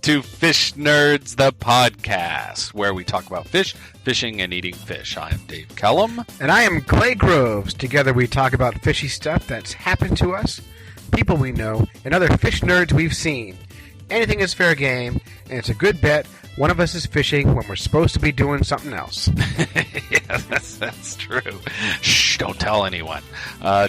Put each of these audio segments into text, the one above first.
to Fish Nerds, the podcast, where we talk about fish, fishing, and eating fish. I am Dave Kellum. And I am Clay Groves. Together we talk about fishy stuff that's happened to us, people we know, and other fish nerds we've seen. Anything is fair game, and it's a good bet one of us is fishing when we're supposed to be doing something else. Yeah, that's true. Shh, don't tell anyone.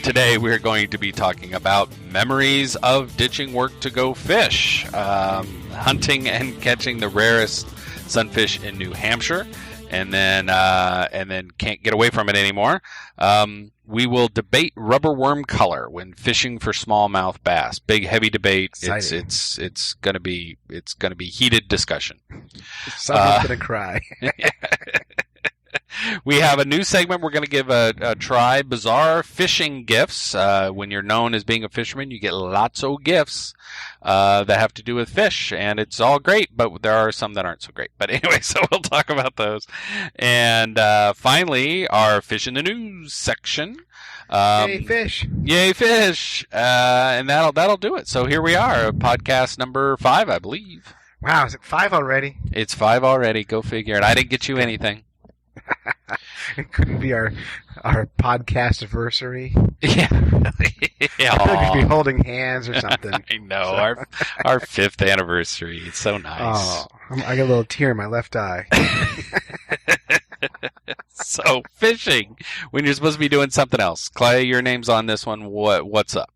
Today we're going to be talking about memories of ditching work to go fish, hunting and catching the rarest sunfish in New Hampshire, and then can't get away from it anymore. We will debate rubber worm color when fishing for smallmouth bass. Big, heavy debate. Exciting. It's gonna be heated discussion. Someone's gonna cry. We have a new segment we're going to give a try. Bizarre fishing gifts. When you're known as being a fisherman, you get lots of gifts that have to do with fish, and it's all great, but there are some that aren't so great. But anyway, so we'll talk about those. And finally, our Fish in the News section. Yay, fish. Yay, fish. And that'll do it. So here we are, podcast number 5, I believe. Wow, is it 5 already? It's 5 already. Go figure. And I didn't get you anything. It couldn't be our podcast anniversary. Yeah. I feel like we'd be holding hands or something. I know. Our 5th anniversary. It's so nice. Oh, I got a little tear in my left eye. So, fishing, when you're supposed to be doing something else. Clay, your name's on this one. What's up?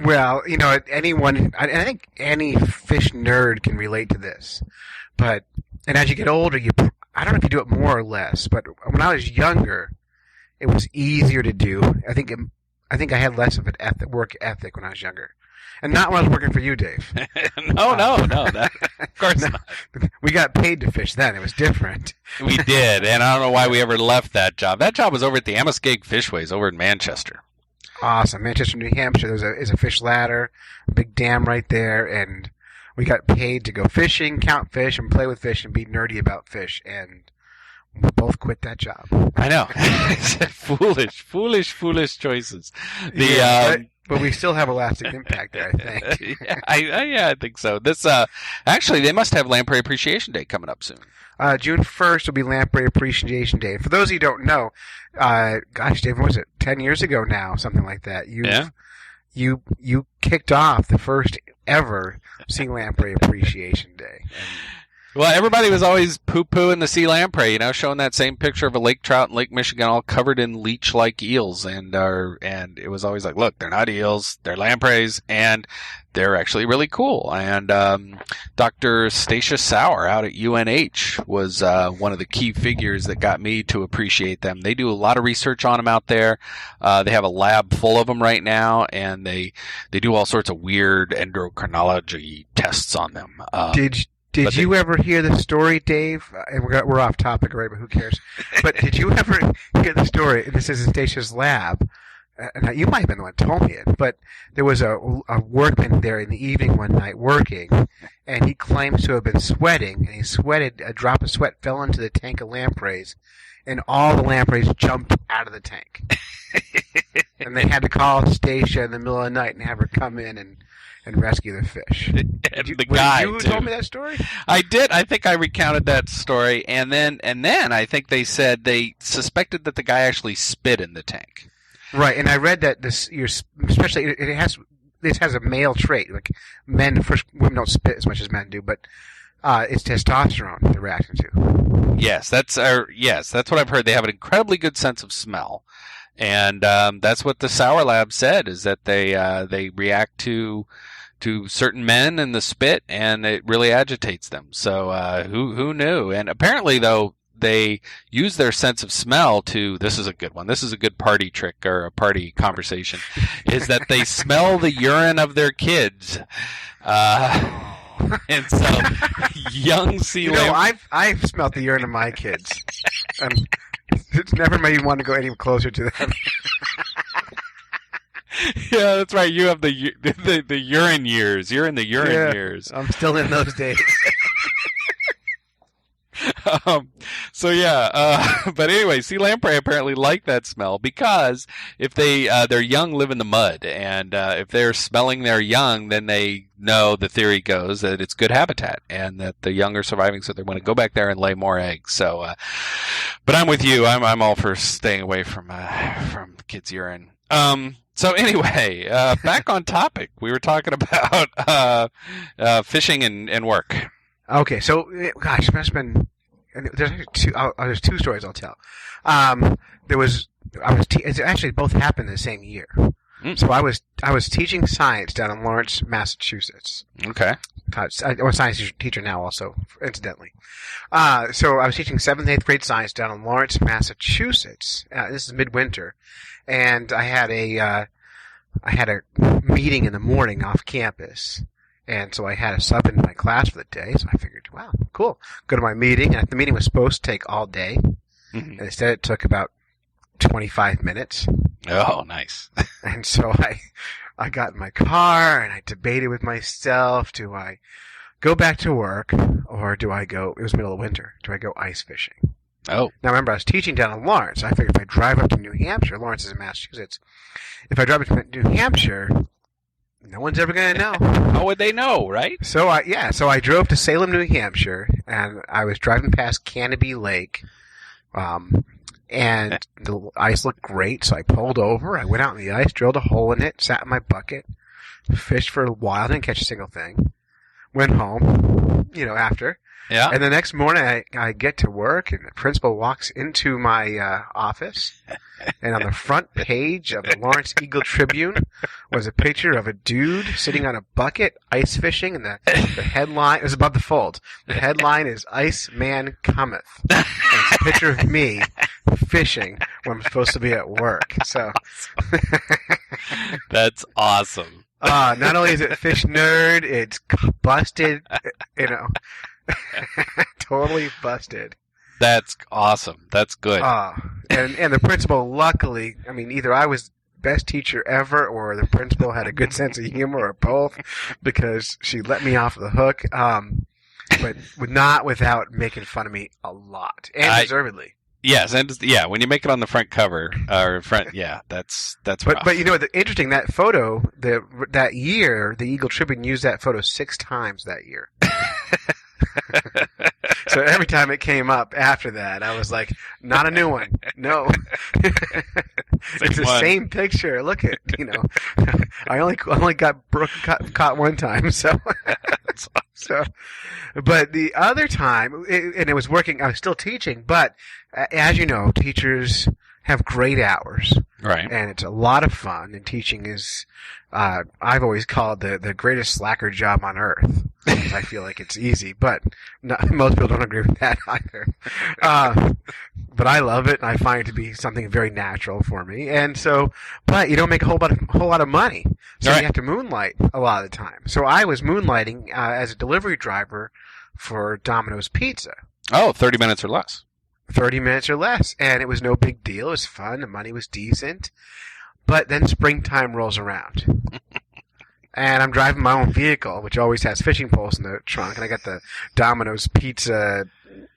Well, anyone, I think any fish nerd can relate to this. And as you get older, I don't know if you do it more or less, but when I was younger, it was easier to do. I think I had less of an work ethic when I was younger. And not when I was working for you, Dave. No. Of course not. We got paid to fish then. It was different. We did, and I don't know why we ever left that job. That job was over at the Amoskeag Fishways over in Manchester. Awesome. Manchester, New Hampshire. There's a fish ladder, a big dam right there, and we got paid to go fishing, count fish, and play with fish and be nerdy about fish, and we both quit that job. I know. foolish choices. But we still have a lasting impact there, I think. I think so. This actually, they must have Lamprey Appreciation Day coming up soon. June 1st will be Lamprey Appreciation Day. For those of you who don't know, gosh, Dave, what was it? 10 years ago now, something like that. You kicked off the first ever Sea Lamprey Appreciation Day. Well, everybody was always poo-pooing the sea lamprey, showing that same picture of a lake trout in Lake Michigan all covered in leech-like eels. And it was always like, look, they're not eels, they're lampreys, and they're actually really cool. And Dr. Stacia Sauer out at UNH was one of the key figures that got me to appreciate them. They do a lot of research on them out there. They have a lab full of them right now, and they do all sorts of weird endocrinology tests on them. Did you ever hear the story, Dave? And we're off topic already, but who cares? But did you ever hear the story? This is in Stacey's lab. Now, you might have been the one who told me it, but there was a workman there in the evening one night working, and he claims to have been sweating, and he sweated, a drop of sweat fell into the tank of lampreys, and all the lampreys jumped out of the tank. And they had to call Stacia in the middle of the night and have her come in and rescue the fish. And the guy you told me that story? I did. I think I recounted that story, and then I think they said they suspected that the guy actually spit in the tank. Right, and I read that this has a male trait. Like women don't spit as much as men do, but it's testosterone they're reacting to. Yes, that's what I've heard. They have an incredibly good sense of smell. And that's what the Sauer Lab said, is that they react to certain men and the spit, and it really agitates them. So who knew? And apparently, though, they use their sense of smell to, this is a good one, this is a good party trick or a party conversation, is that they smell the urine of their kids. And so, young sea lamprey. I've smelled the urine of my kids. And it's never made me want to go any closer to them. Yeah, that's right. You have the urine years. You're in the urine years. I'm still in those days. So yeah, but anyway, sea lamprey apparently like that smell because if their young live in the mud, and if they're smelling their young, then they know, the theory goes, that it's good habitat and that the young are surviving, so they want to go back there and lay more eggs. So, but I'm with you. I'm all for staying away from kids' urine. So anyway, back on topic. We were talking about fishing and work. Okay, so gosh, it must have been. There's actually there's two stories I'll tell. It's actually both happened the same year. So I was teaching science down in Lawrence, Massachusetts. Okay. I'm a science teacher now, also, incidentally. So I was teaching 7th and 8th grade science down in Lawrence, Massachusetts. This is midwinter, and I had a meeting in the morning off campus. And so I had a sub in my class for the day, so I figured, wow, cool. Go to my meeting, and the meeting was supposed to take all day. Mm-hmm. And instead it took about 25 minutes. Oh, nice. And so I got in my car, and I debated with myself, do I go back to work, or do I go, it was middle of winter, do I go ice fishing? Oh. Now remember, I was teaching down in Lawrence, so I figured if I drive up to New Hampshire, Lawrence is in Massachusetts, if I drive up to New Hampshire, no one's ever going to know. How would they know, right? So I drove to Salem, New Hampshire, and I was driving past Canopy Lake, and the ice looked great, so I pulled over, I went out in the ice, drilled a hole in it, sat in my bucket, fished for a while, didn't catch a single thing, went home, after. Yeah. And the next morning I get to work, and the principal walks into my office, and on the front page of the Lawrence Eagle Tribune was a picture of a dude sitting on a bucket ice fishing, and the headline, it was above the fold. The headline is "Ice Man Cometh." And it's a picture of me fishing when I'm supposed to be at work. So that's awesome. Not only is it Fish Nerd, it's busted, totally busted. That's awesome. That's good. And the principal, luckily, either I was best teacher ever, or the principal had a good sense of humor, or both, because she let me off the hook. But not without making fun of me a lot, and deservedly. Yes, and when you make it on the front cover or front, that's rough. But interesting, that photo, that year, the Eagle Tribune used that photo 6 times that year. So every time it came up after that, I was like, not a new one. No. It's the same picture. Look at, I only got caught one time. So, but the other time, and it was working, I was still teaching, but as you know, teachers have great hours. Right. And it's a lot of fun, and teaching is, I've always called the greatest slacker job on earth. I feel like it's easy, but most people don't agree with that either. But I love it, and I find it to be something very natural for me. And so, but you don't make a whole lot of money, so you have to moonlight a lot of the time. So I was moonlighting as a delivery driver for Domino's Pizza. Oh, 30 minutes or less. 30 minutes or less, and it was no big deal. It was fun. The money was decent. But then springtime rolls around. And I'm driving my own vehicle, which always has fishing poles in the trunk, and I got the Domino's Pizza,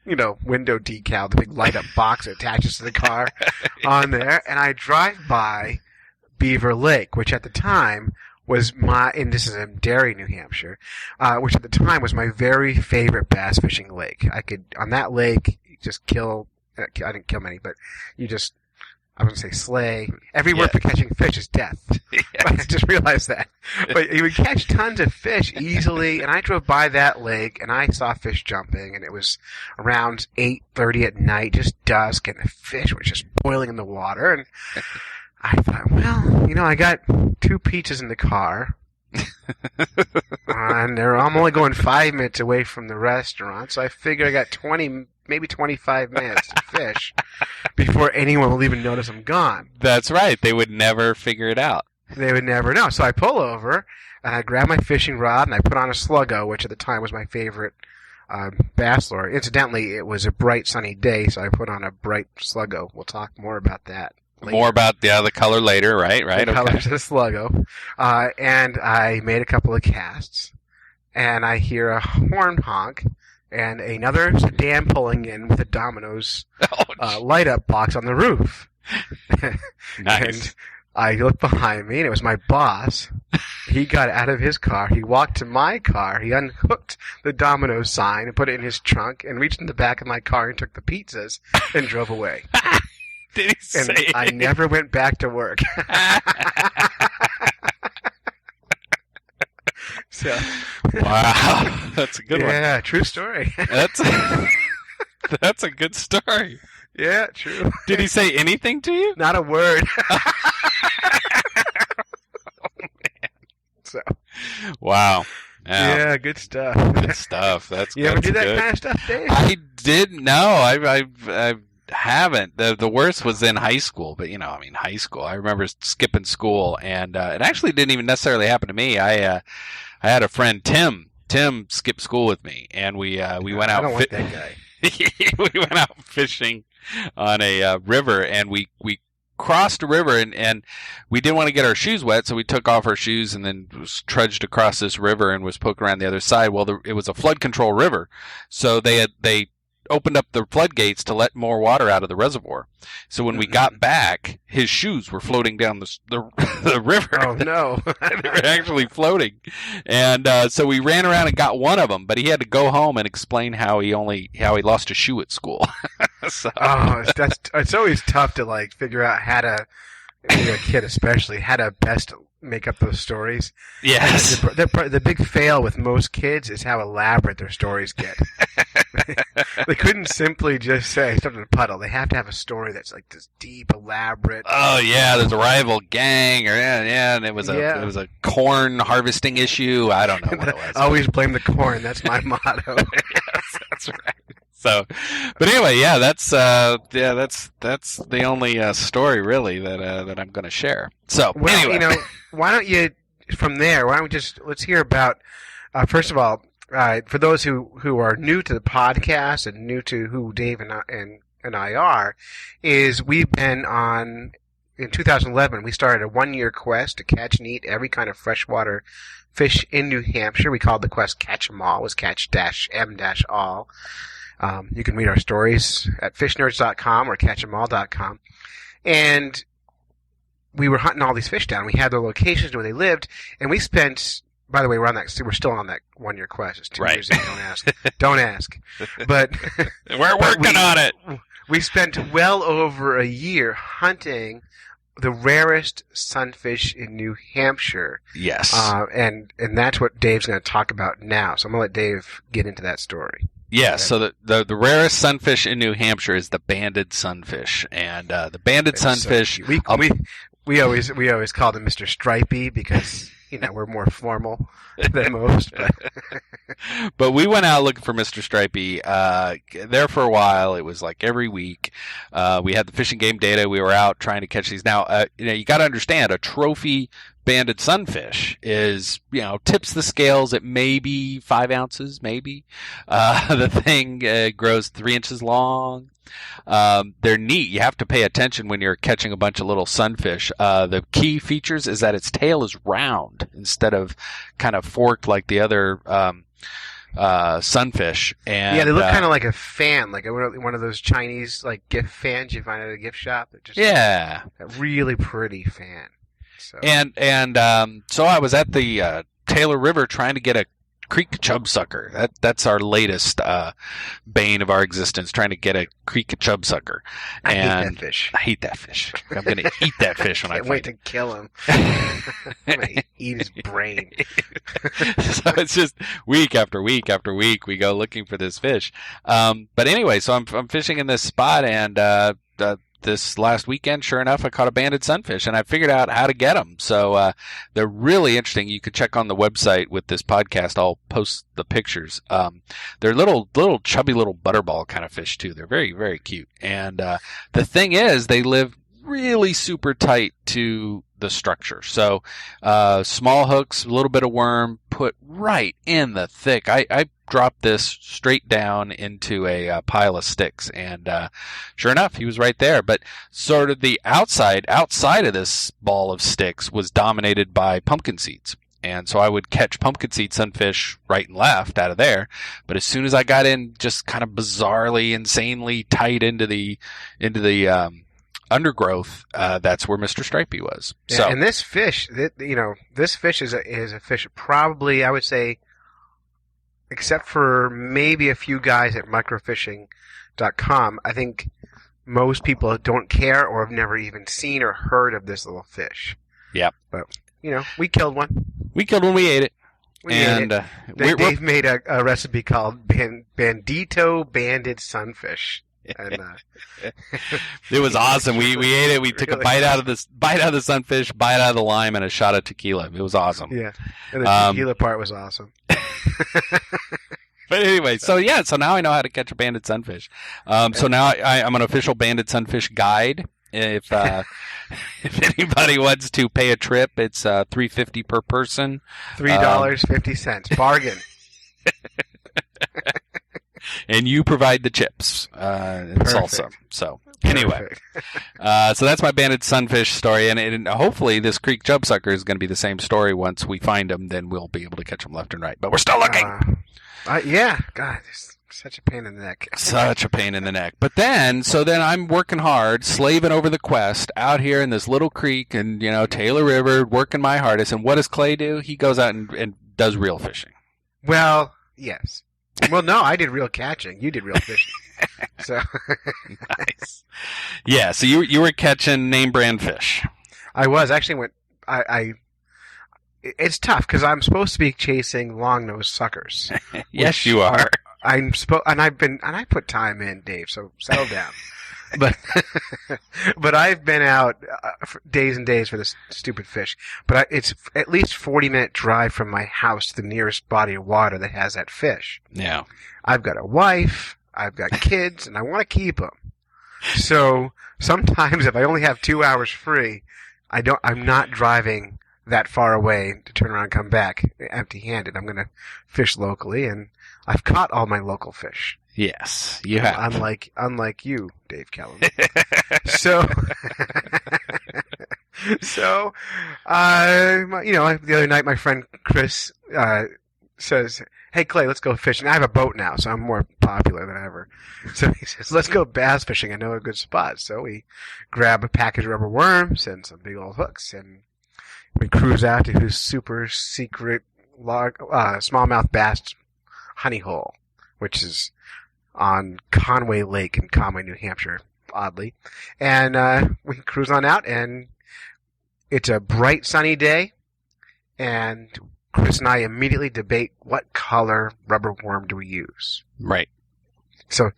window decal, the big light-up box that attaches to the car on there, and I drive by Beaver Lake, which at the time was and this is in Derry, New Hampshire, which at the time was my very favorite bass fishing lake. On that lake, just kill, I didn't kill many, but I was going to say slay. Every word for catching fish is death. Yes. I just realized that. But you would catch tons of fish easily, and I drove by that lake, and I saw fish jumping, and it was around 8:30 at night, just dusk, and the fish were just boiling in the water, and I thought, well, I got 2 pizzas in the car, and I'm only going 5 minutes away from the restaurant, so I figured I got 20, maybe 25 minutes to fish before anyone will even notice I'm gone. That's right. They would never figure it out. They would never know. So I pull over, and I grab my fishing rod, and I put on a Sluggo, which at the time was my favorite bass lure. Incidentally, it was a bright, sunny day, so I put on a bright Sluggo. We'll talk more about that later. More about the color later, right? The colors of the Sluggo. And I made a couple of casts, and I hear a horn honk, and another sedan pulling in with a Domino's light-up box on the roof. Nice. And I looked behind me, and it was my boss. He got out of his car. He walked to my car. He unhooked the Domino's sign and put it in his trunk and reached in the back of my car and took the pizzas and drove away. Did he say And I never went back to work. So, wow, that's a good one. Yeah, true story. That's a good story. Yeah, true. Did he say anything to you? Not a word. So. Wow. Yeah, good stuff. Good stuff. That's you ever do that good. kind of stuff, Dave? I didn't know. I haven't. The worst was in high school, but high school. I remember skipping school, and it actually didn't even necessarily happen to me. I had a friend, Tim. Tim skipped school with me, and we went out. I don't like that guy. We went out fishing on a river, and we crossed a river, and we didn't want to get our shoes wet, so we took off our shoes and then trudged across this river and was poking around the other side. Well, it was a flood control river, so they opened up the floodgates to let more water out of the reservoir. So when we got back, his shoes were floating down the river. Oh no. They were actually floating. And so we ran around and got one of them, but he had to go home and explain how he lost a shoe at school. So. Oh, it's always tough to figure out how to, a kid especially, how to best make up those stories. Yes. The big fail with most kids is how elaborate their stories get. They couldn't simply just say stuff in a puddle. They have to have a story that's this deep, elaborate. Oh yeah, there's a rival gang, or and it was a corn harvesting issue. I don't know what it was. Always blame the corn. That's my motto. Yes, that's right. So, but anyway, yeah, that's the only story really that I'm going to share. So, well, anyway. Why don't you from there? Let's hear about first of all, for those who are new to the podcast and new to who Dave and I are, is we've been on. In 2011, we started a 1-year quest to catch and eat every kind of freshwater fish in New Hampshire. We called the quest Catch 'em All. It was catch-m-all. You can read our stories at fishnerds.com or catchemall.com. And we were hunting all these fish down. We had their locations where they lived, and we spent. By the way, we're still on that 1-year quest. It's 2 years in. Don't ask. Don't ask. But we're working on it. We spent well over a year hunting the rarest sunfish in New Hampshire. Yes. And that's what Dave's going to talk about now. So I'm going to let Dave get into that story. Yeah, so the rarest sunfish in New Hampshire is the banded sunfish, and the banded sunfish. So we always called him Mr. Stripy because we're more formal than most. But we went out looking for Mr. Stripy. There for a while, it was every week. We had the fishing game data. We were out trying to catch these. Now, you got to understand, a trophy banded sunfish is, tips the scales at maybe 5 ounces, maybe. The thing grows 3 inches long. They're neat. You have to pay attention when you're catching a bunch of little sunfish. The key features is that its tail is round instead of kind of forked like the other sunfish. And yeah, they look kind of like a fan, like one of those Chinese gift fans you find at a gift shop. Yeah, a really pretty fan. So. So I was at the Taylor River trying to get a creek chub sucker. That's our latest bane of our existence, trying to get a creek chub sucker. I hate that fish. I hate that fish. I'm going to eat that fish when I can't find wait to kill him. I'm going to eat his brain. So it's just week after week after week we go looking for this fish. But anyway, so I'm fishing in this spot, and this last weekend, sure enough, I caught a banded sunfish, and I figured out how to get them. So they're really interesting. You can check on the website with this podcast. I'll post the pictures. They're little chubby little butterball kind of fish too. They're very, very cute. And the thing is, they live really super tight to the structure. So small hooks, a little bit of worm, put right in the thick. I dropped this straight down into a pile of sticks, and sure enough, he was right there. But sort of the outside of this ball of sticks was dominated by pumpkin seeds. And so I would catch pumpkin seed sunfish right and left out of there. But as soon as I got in just kind of bizarrely, insanely tight into the undergrowth, that's where Mr. Stripy was. Yeah, so, and this fish, this fish is a fish probably, I would say, except for maybe a few guys at microfishing.com, I think most people don't care or have never even seen or heard of this little fish. Yep. But, we killed one. We killed one, we ate it. Dave made a recipe called Bandito Banded Sunfish. And, it was awesome. We ate it. We took a bite out of the sunfish, bite out of the lime, and a shot of tequila. It was awesome. Yeah, and the tequila part was awesome. But anyway, so now I know how to catch a banded sunfish. So now I'm an official banded sunfish guide. If anybody wants to pay a trip, it's $3.50 per person. $3.50 bargain. And you provide the chips and salsa. So anyway, so that's my banded sunfish story, and hopefully this creek chubsucker is going to be the same story. Once we find them, then we'll be able to catch them left and right. But we're still looking. Yeah, God, it's such a pain in the neck. Such a pain in the neck. But then I'm working hard, slaving over the quest out here in this little creek and Taylor River, working my hardest. And what does Clay do? He goes out and does real fishing. Well, yes. Well, no, I did real catching. You did real fishing. So nice. Yeah, so you were catching name brand fish. I was actually it's tough because I'm supposed to be chasing long-nosed suckers. Yes, you are. I put time in, Dave. So settle down. But I've been out for days and days for this stupid fish. But it's at least 40-minute drive from my house to the nearest body of water that has that fish. Yeah. I've got a wife, I've got kids, and I want to keep them. So sometimes if I only have 2 hours free, I'm not driving that far away to turn around and come back empty-handed. I'm going to fish locally, and I've caught all my local fish. Yes, you have. Unlike you, Dave Kellum. So, the other night my friend Chris says, "Hey Clay, let's go fishing." I have a boat now, so I'm more popular than ever. So he says, "Let's go bass fishing. I know a good spot." So we grab a package of rubber worms and some big old hooks, and we cruise out to his super secret smallmouth bass honey hole, which is on Conway Lake in Conway, New Hampshire, oddly. And we cruise on out, and it's a bright, sunny day, and Chris and I immediately debate what color rubber worm do we use. Right. So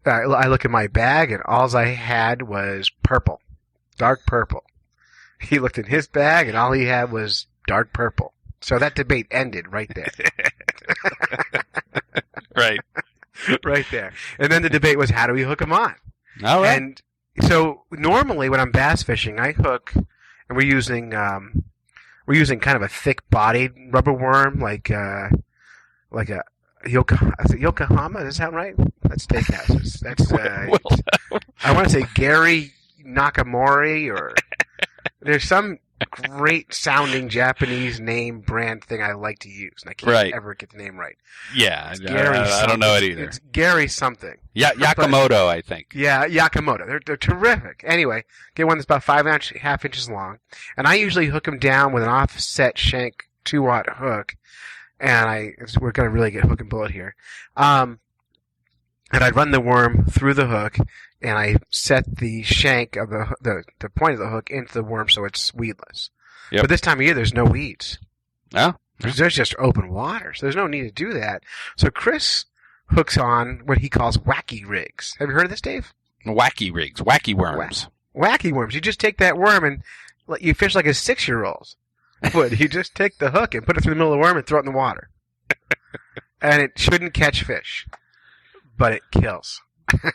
I look at my bag, and all I had was purple, dark purple. He looked in his bag, and all he had was dark purple. So that debate ended right there. Right. Right there. And then the debate was, how do we hook them on? All right. And so normally when I'm bass fishing, I hook, and we're using kind of a thick-bodied rubber worm, like a Yokohama. Does that sound right? That's steakhouses. That's I want to say Gary Nakamori, or there's some great sounding Japanese name brand thing I like to use, and I can't ever get the name right. Yeah, I don't know it either. It's Gary something. Yeah, Yakamoto, I think. Yeah, Yakamoto. They're terrific. Anyway, get one that's about 5.5 inches long, and I usually hook them down with an offset shank 2-aught hook, and we're going to really get hook and bullet here. And I'd run the worm through the hook, and I set the shank of the point of the hook into the worm so it's weedless. Yep. But this time of year, there's no weeds. Oh. There's just open water, so there's no need to do that. So Chris hooks on what he calls wacky rigs. Have you heard of this, Dave? Wacky rigs. Wacky worms. Wacky worms. You just take that worm and you fish like a 6-year-old. But you just take the hook and put it through the middle of the worm and throw it in the water. And it shouldn't catch fish. But it kills.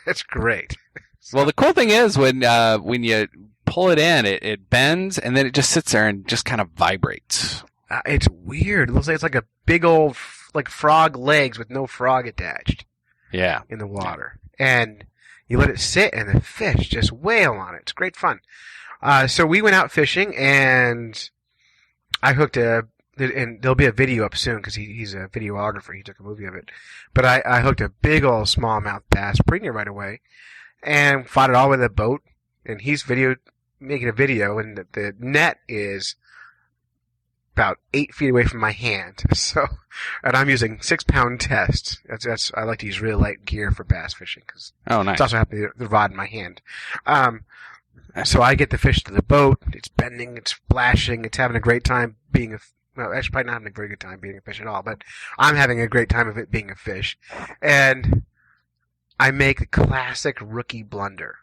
It's great. Well, the cool thing is when you pull it in, it bends, and then it just sits there and just kind of vibrates. It's weird. It looks like it's like a big old frog legs with no frog attached. Yeah. In the water. And you let it sit, and the fish just wail on it. It's great fun. So we went out fishing, and I hooked a and there'll be a video up soon because he's a videographer. He took a movie of it. But I hooked a big old smallmouth bass pretty near right away and fought it all with a boat. And he's making a video, and the net is about 8 feet away from my hand. So, and I'm using 6-pound test. I like to use really light gear for bass fishing because nice. It's also happening the rod in my hand. So I get the fish to the boat. It's bending. It's splashing. It's having a great time being actually probably not having a very good time being a fish at all, but I'm having a great time of it being a fish. And I make the classic rookie blunder.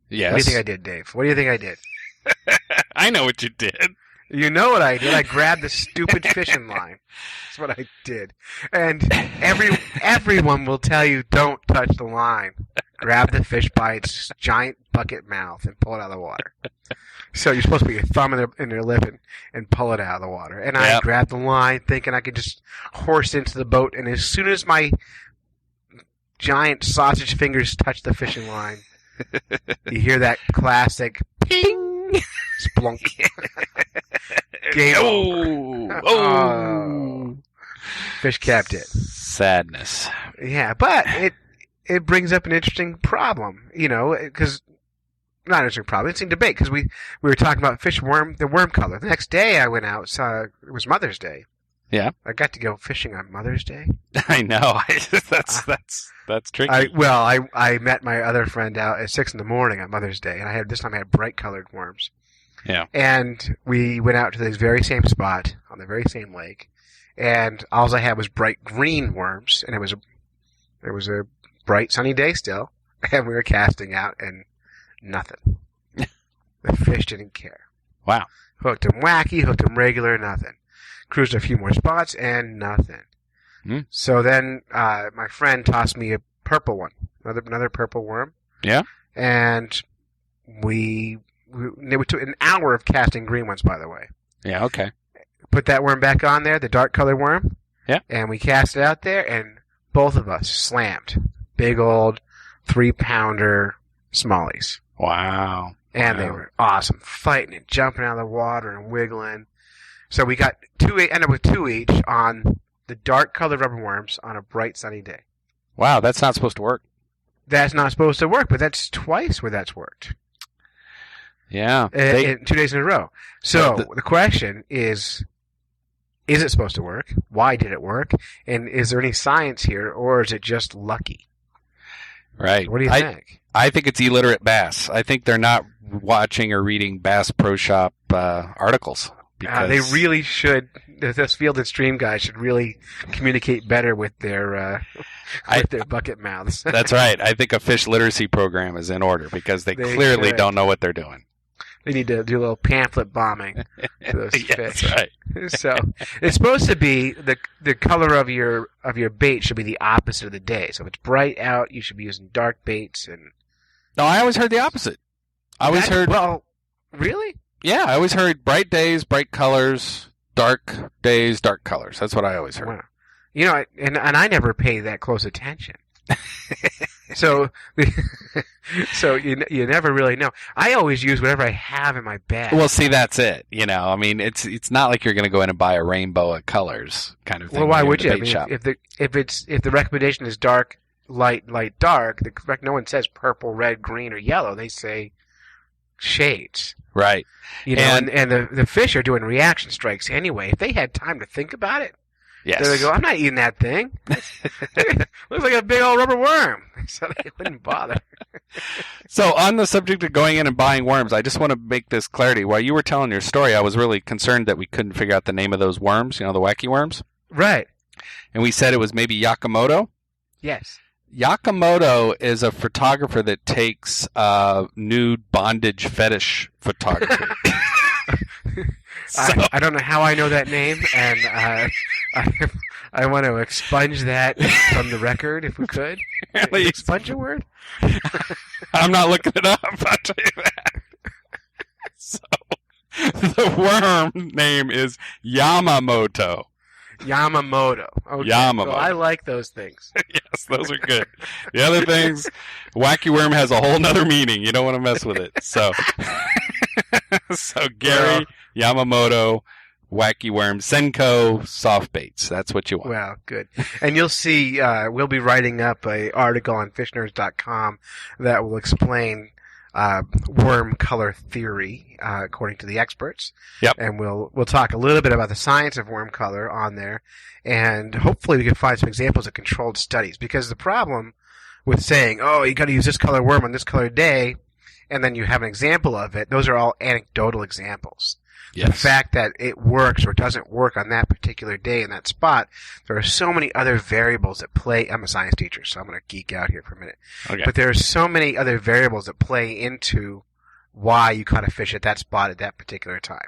Yes. What do you think I did, Dave? What do you think I did? I know what you did. You know what I did? I grabbed the stupid fishing line. That's what I did. And everyone will tell you, don't touch the line. Grab the fish by its giant bucket mouth and pull it out of the water. So you're supposed to put your thumb in their lip and pull it out of the water. And I grabbed the line thinking I could just horse into the boat. And as soon as my giant sausage fingers touch the fishing line, you hear that classic ping, splunk. Game over. Oh. Fish kept it. Sadness. Yeah, but it brings up an interesting problem, because not an interesting problem. It's an debate because we were talking about the worm color. The next day I went out, it was Mother's Day. Yeah, I got to go fishing on Mother's Day. I know. That's tricky. I met my other friend out at 6 a.m. on Mother's Day, and this time I had bright colored worms. Yeah. And we went out to the very same spot on the very same lake, and all I had was bright green worms, and it was a bright sunny day still, and we were casting out, and nothing. The fish didn't care. Wow. Hooked them wacky, hooked them regular, nothing. Cruised a few more spots, and nothing. Mm. So then my friend tossed me a purple one, another purple worm. Yeah. And we took an hour of casting green ones, by the way. Yeah, okay. Put that worm back on there, the dark colored worm. Yeah. And we cast it out there, and both of us slammed big old 3-pounder smallies. Wow. And they were awesome, fighting and jumping out of the water and wiggling. So we got ended up with 2 each on the dark colored rubber worms on a bright sunny day. Wow, that's not supposed to work. That's not supposed to work, but that's twice where that's worked. Yeah. 2 days in a row. So the question is it supposed to work? Why did it work? And is there any science here, or is it just lucky? Right. What do you think? I think it's illiterate bass. I think they're not watching or reading Bass Pro Shop articles. Because they really should. This Field and Stream guys should really communicate better with their their bucket mouths. That's right. I think a fish literacy program is in order because they clearly don't know what they're doing. They need to do a little pamphlet bombing to those fish. That's right. So it's supposed to be the color of your bait should be the opposite of the day. So if it's bright out, you should be using dark baits. And no, I always heard the opposite. Well, really? Yeah, I always heard bright days, bright colors, dark days, dark colors. That's what I always heard. Wow. And I never pay that close attention. So you never really know. I always use whatever I have in my bag. Well, see, that's it. I mean, it's not like you're going to go in and buy a rainbow of colors kind of thing. Well, why would you? I mean, if the recommendation is dark, light, dark, no one says purple, red, green, or yellow. They say shades. Right. And the fish are doing reaction strikes anyway. If they had time to think about it, yes. They would go, I'm not eating that thing. Looks like a big old rubber worm. So they wouldn't bother. So on the subject of going in and buying worms, I just want to make this clarity. While you were telling your story, I was really concerned that we couldn't figure out the name of those worms, the wacky worms. Right. And we said it was maybe Yakamoto. Yes. Yakamoto is a photographer that takes nude bondage fetish photography. I don't know how I know that name, and I want to expunge that from the record if we could. Really? Expunge a word? I'm not looking it up, I'll tell you that. So, the worm name is Yamamoto. Yamamoto. Okay. Yamamoto. So I like those things. Yes, those are good. The other things, wacky worm has a whole nother meaning. You don't want to mess with it. So Gary Yamamoto, wacky worms, Senko soft baits. That's what you want. Well, good. And you'll see, we'll be writing up an article on fishnerds.com that will explain worm color theory, according to the experts. Yep. And we'll talk a little bit about the science of worm color on there, and hopefully we can find some examples of controlled studies. Because the problem with saying, oh, you got to use this color worm on this color day, and then you have an example of it, those are all anecdotal examples. Yes. The fact that it works or doesn't work on that particular day in that spot, there are so many other variables that play. I'm a science teacher, so I'm going to geek out here for a minute. Okay. But there are so many other variables that play into why you caught a fish at that spot at that particular time.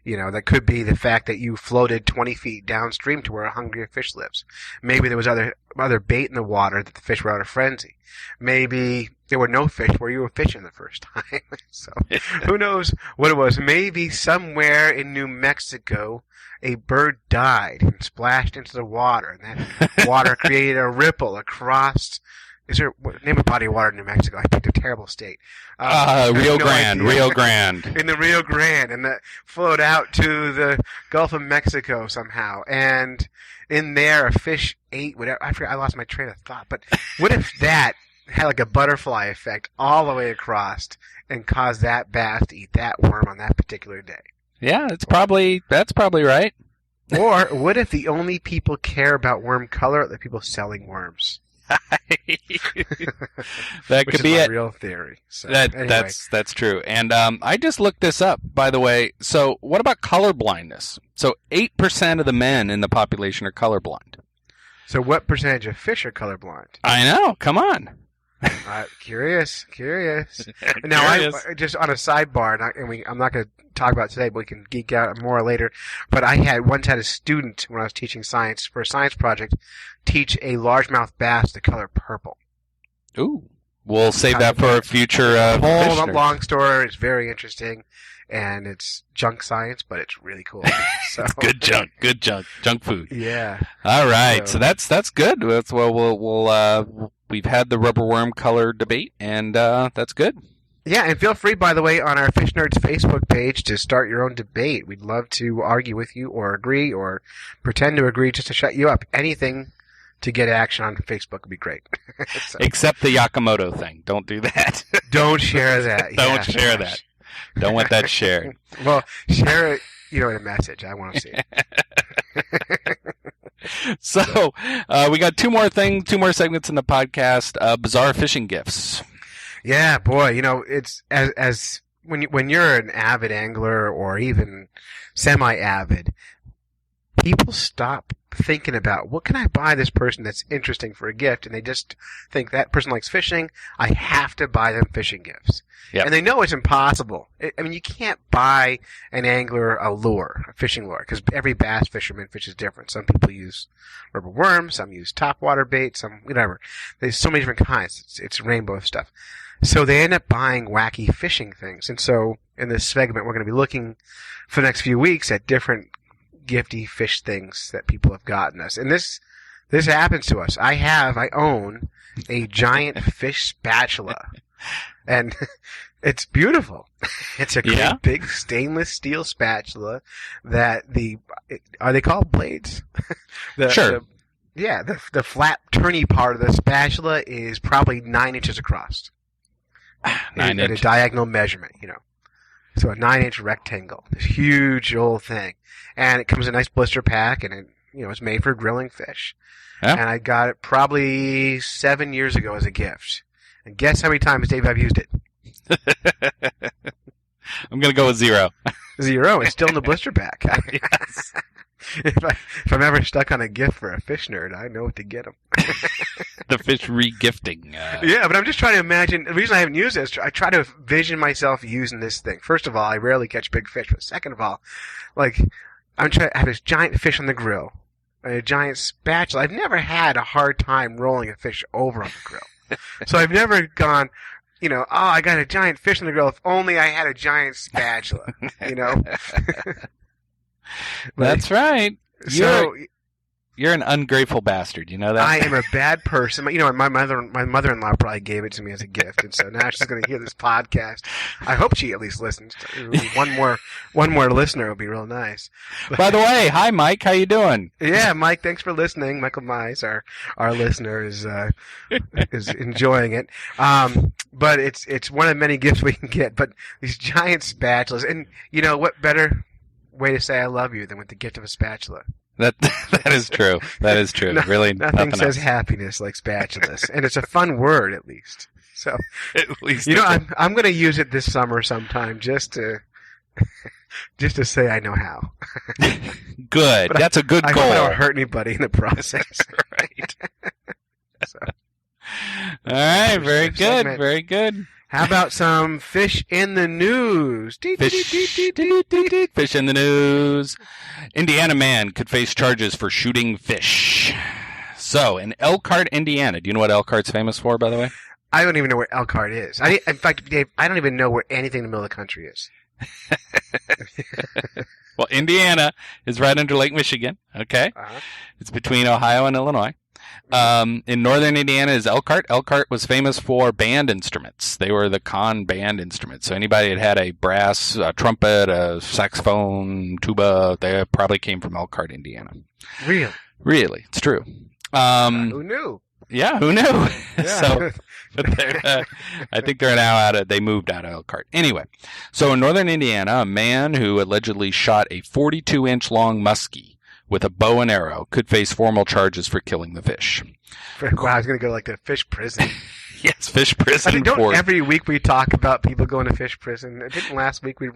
You know, that could be the fact that you floated 20 feet downstream to where a hungrier fish lives. Maybe there was other bait in the water that the fish were out of frenzy. Maybe there were no fish where you were fishing the first time. So who knows what it was. Maybe somewhere in New Mexico a bird died and splashed into the water, and that water created a ripple across. Is there name a body of water in New Mexico? I picked a terrible state. Rio Grande. In the Rio Grande, and that flowed out to the Gulf of Mexico somehow. And in there, a fish ate whatever. I forgot. I lost my train of thought. But what if that had like a butterfly effect all the way across and caused that bass to eat that worm on that particular day? Yeah, that's probably right. Or what if the only people care about worm color are the people selling worms? That could be a real theory. So, anyway. That's true. And I just looked this up, by the way. So what about color blindness? So 8% of the men in the population are colorblind. So what percentage of fish are colorblind? I know. Come on. Curious. Now, I just on a sidebar, I'm not going to talk about it today, but we can geek out more later. But I once had a student when I was teaching science for a science project teach a largemouth bass the color purple. Ooh, we'll save that for a future. Whole long story. It's very interesting, and it's junk science, but it's really cool. So good junk food. Yeah. All right, so that's good. We've had the rubber worm color debate, and that's good. Yeah, and feel free, by the way, on our Fish Nerds Facebook page to start your own debate. We'd love to argue with you or agree or pretend to agree just to shut you up. Anything to get action on Facebook would be great. So. Except the Yakamoto thing. Don't do that. Don't share that. Don't share that. Don't want that shared. Well, share it, in a message. I want to see it. So, we got two more segments in the podcast. Bizarre fishing gifts. Yeah, boy, it's as when you're an avid angler or even semi-avid, people stop thinking about what can I buy this person that's interesting for a gift, and they just think that person likes fishing. I have to buy them fishing gifts. Yep. And they know it's impossible. You can't buy an angler a fishing lure, because every bass fisherman fishes different. Some people use rubber worms, some use topwater bait, some whatever. There's so many different kinds. It's a rainbow of stuff. So they end up buying wacky fishing things. And so in this segment, we're going to be looking for the next few weeks at different gifty fish things that people have gotten us. And this happens to us. I own a giant fish spatula. And it's beautiful. It's a great big stainless steel spatula that are they called blades? Sure. The flat turny part of the spatula is probably 9 inches across. 9 inch. At a diagonal measurement, So a 9-inch rectangle. This huge old thing. And it comes in a nice blister pack, and it's made for grilling fish. Yeah. And I got it probably 7 years ago as a gift. And guess how many times, Dave, I've used it? I'm going to go with 0. 0. It's still in the blister pack. Yes. If I'm ever stuck on a gift for a fish nerd, I know what to get them. The fish re-gifting. Yeah, but I'm just trying to imagine. The reason I haven't used this, I try to vision myself using this thing. First of all, I rarely catch big fish. But second of all, I'm trying to have this giant fish on the grill, a giant spatula. I've never had a hard time rolling a fish over on the grill. So I've never gone, I got a giant fish on the grill. If only I had a giant spatula, That's right. So You're an ungrateful bastard. You know that? I am a bad person. You know, my mother-in-law probably gave it to me as a gift, and so now she's going to hear this podcast. I hope she at least listens. One more listener would be real nice. By the way, hi Mike, how you doing? Yeah, Mike, thanks for listening. Michael Mize, our listener, is enjoying it. But it's one of many gifts we can get. But these giant spatulas, and you know what better way to say I love you than with the gift of a spatula? That is true. That is true. Really, nothing says else. Happiness like spatulas, and it's a fun word at least. So, at least you know, I'm going to use it this summer sometime just to say I know how. Good. But that's a good goal. I hope I don't hurt anybody in the process. Right. So. All right. Very good. Segment. Very good. How about some fish in the news? Fish in the news. Indiana man could face charges for shooting fish. So, in Elkhart, Indiana, do you know what Elkhart's famous for, by the way? I don't even know where Elkhart is. In fact, Dave, I don't even know where anything in the middle of the country is. Well, Indiana is right under Lake Michigan, okay? Uh-huh. It's between Ohio and Illinois. In northern Indiana is Elkhart. Elkhart was famous for band instruments. They were the con band instruments. So anybody that had a brass, a trumpet, a saxophone, tuba, they probably came from Elkhart, Indiana. Really? Really, it's true. Who knew? Yeah, who knew? Yeah. So, but I think they're now they moved out of Elkhart. Anyway, so in northern Indiana, a man who allegedly shot a 42-inch long muskie with a bow and arrow could face formal charges for killing the fish. Wow, I was going to go like to fish prison. Yes, fish prison. I mean, don't every week we talk about people going to fish prison? Didn't last week we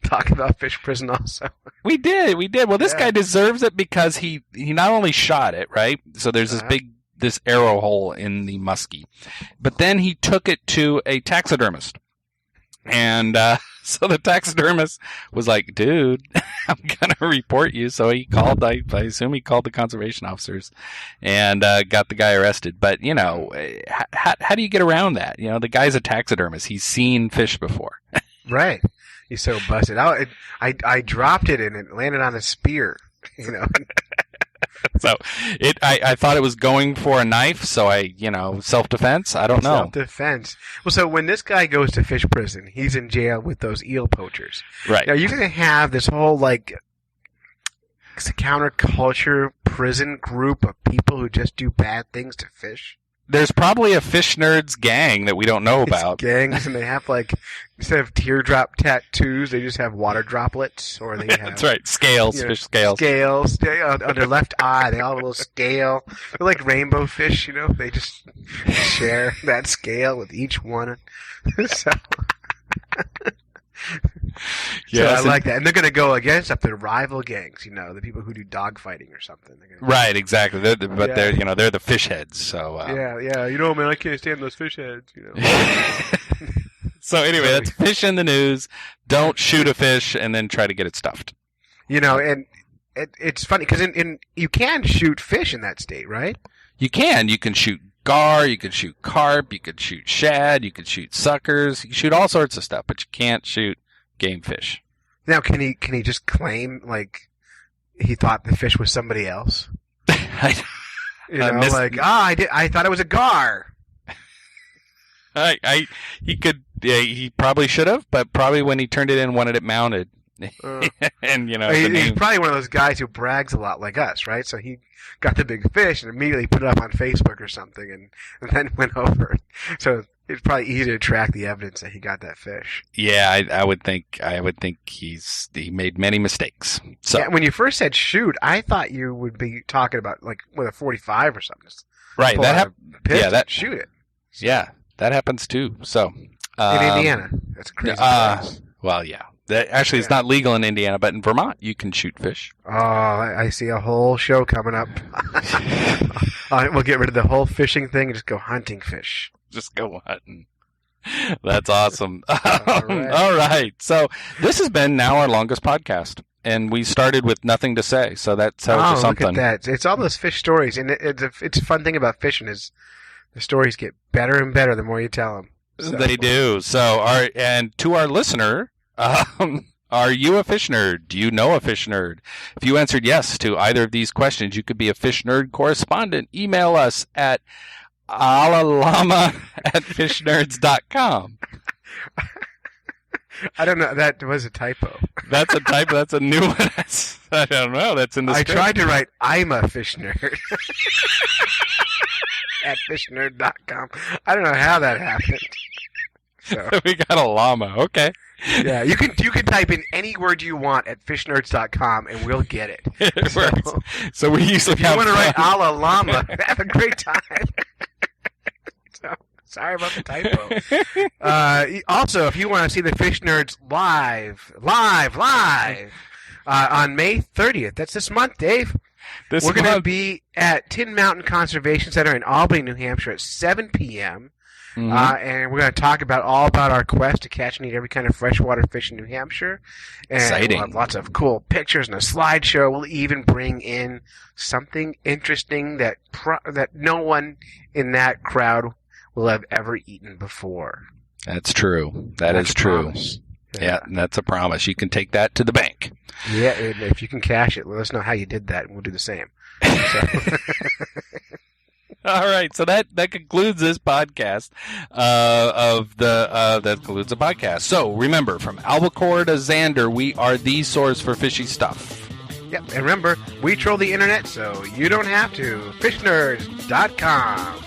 talk about fish prison also? We did. Well, this guy deserves it because he not only shot it, right? So there's this arrow hole in the muskie, but then he took it to a taxidermist. And so the taxidermist was like, dude, I'm going to report you. So he called, I assume he called the conservation officers and got the guy arrested. But, you know, how do you get around that? You know, the guy's a taxidermist. He's seen fish before. Right. He's so busted. I dropped it and it landed on a spear, you know. So I thought it was going for a knife, so self-defense? I don't know. Self-defense. Well, so when this guy goes to fish prison, he's in jail with those eel poachers. Right. Now, you're going to have this whole, like, counterculture prison group of people who just do bad things to fish. There's probably a fish nerds gang that we don't know about. Gangs, and they have, like, instead of teardrop tattoos, they just have water droplets, or they have... That's right, scales, fish scales. Scales. On their left eye, they all have a little scale. They're like rainbow fish, you know? They just share that scale with each one. So I like that. And they're going to go against the rival gangs, you know, the people who do dogfighting or something. Right, exactly. They're the fish heads. So yeah. You know, man, I can't stand those fish heads. You know. So anyway, that's fish in the news. Don't shoot a fish and then try to get it stuffed. You know, and it's funny because you can shoot fish in that state, right? You can. You can shoot gar. You can shoot carp. You can shoot shad. You can shoot suckers. You can shoot all sorts of stuff, but you can't shoot game fish. Now, can he just claim like he thought the fish was somebody else? I thought it was a gar. He probably should have, but probably when he turned it in, wanted it mounted. And he's probably one of those guys who brags a lot like us, right? So he got the big fish and immediately put it up on Facebook or something, and then went over. So it's probably easy to track the evidence that he got that fish. Yeah, I would think he made many mistakes. So yeah, when you first said shoot, I thought you would be talking about like with a 45 or something. Right, shoot it. So. Yeah, that happens too. So in Indiana, that's a crazy place. Well, yeah. It's not legal in Indiana, but in Vermont, you can shoot fish. Oh, I see a whole show coming up. We'll get rid of the whole fishing thing and just go hunting fish. Just go hunting. That's awesome. All right. So this has been now our longest podcast, and we started with nothing to say. So that's something. Look at that! It's all those fish stories, and it's a fun thing about fishing is the stories get better and better the more you tell them. So. They do. So and to our listener. Our Are you a fish nerd? Do you know a fish nerd? If you answered yes to either of these questions, you could be a fish nerd correspondent. Email us at alalama@fishnerds.com. I don't know. That was a typo. That's a typo. That's a new one. I don't know. That's in the script. I tried to write, I'm a fish nerd. at fishnerd.com. I don't know how that happened. So we got a llama. Okay. Yeah, you can type in any word you want at fishnerds.com and we'll get it. So we usually if you want to write a la llama, have a great time. So, sorry about the typo. Also, if you want to see the Fish Nerds live on May 30th, that's this month, Dave. We're going to be at Tin Mountain Conservation Center in Albany, New Hampshire at 7 p.m. Mm-hmm. And we're going to talk all about our quest to catch and eat every kind of freshwater fish in New Hampshire. And exciting. We'll have lots of cool pictures and a slideshow. We'll even bring in something interesting that no one in that crowd will have ever eaten before. That's true. That's true. Promise. Yeah, that's a promise. You can take that to the bank. Yeah, if you can cash it, let us know how you did that, and we'll do the same. So. All right, so that concludes this podcast. That concludes the podcast. So remember, from albacore to Xander, we are the source for fishy stuff. Yep, and remember, we troll the internet, so you don't have to. Fishnerds.com.